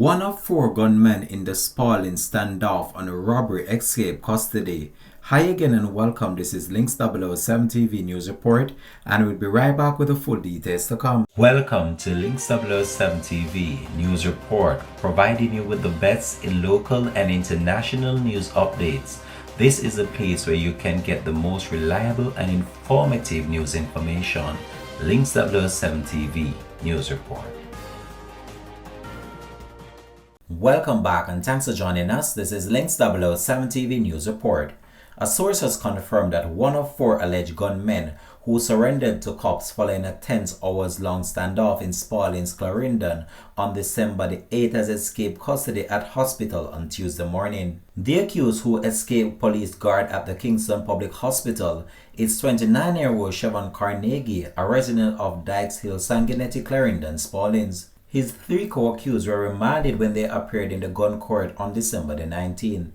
One of four gunmen in the Spalding standoff on a robbery escaped custody. Hi again and welcome. This is Links 007 TV News Report, and we'll be right back with the full details to come. Welcome to Links 007 TV News Report, providing you with the best in local and international news updates. This is a place where you can get the most reliable and informative news information. Links 007 TV News Report. Welcome back and thanks for joining us. This is Links 007 TV News Report. A source has confirmed that one of four alleged gunmen who surrendered to cops following a 10 hours-long standoff in Spalding's Clarendon on December the 8th has escaped custody at hospital on Tuesday morning. The accused, who escaped police guard at the Kingston Public Hospital, is 29-year-old Siobhan Carnegie, a resident of Dykes Hill, Sanguinetti, Clarendon, Spaldings. His three co-accused were remanded when they appeared in the gun court on December the 19th.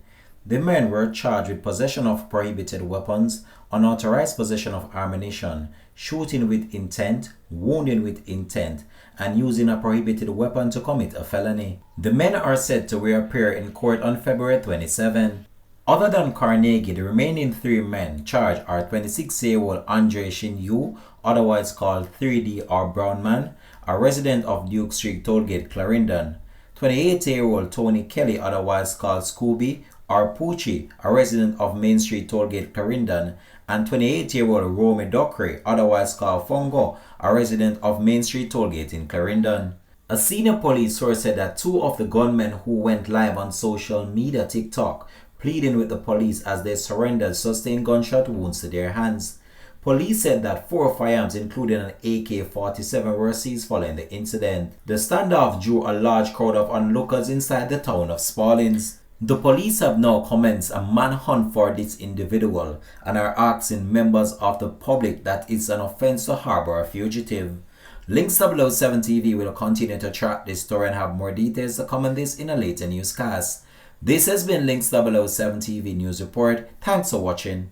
The men were charged with possession of prohibited weapons, unauthorized possession of ammunition, shooting with intent, wounding with intent, and using a prohibited weapon to commit a felony. The men are said to reappear in court on February 27. Other than Carnegie, the remaining three men charged are 26-year-old Andre Shin Yu, otherwise called 3D or Brown Man, a resident of Duke Street Tollgate, Clarendon; 28-year-old Tony Kelly, otherwise called Scooby or Poochie, a resident of Main Street Tollgate, Clarendon; and 28-year-old Romy Dockery, otherwise called Fongo, a resident of Main Street Tollgate in Clarendon. A senior police source said that two of the gunmen who went live on social media TikTok pleading with the police as they surrendered sustained gunshot wounds to their hands. Police said that four firearms, including an AK-47, were seized following the incident. The standoff drew a large crowd of onlookers inside the town of Spaldings. The police have now commenced a manhunt for this individual and are asking members of the public that it's an offense to harbor a fugitive. Links 007 TV will continue to track this story and have more details to come on this in a later newscast. This has been Links 007 TV News Report. Thanks for watching.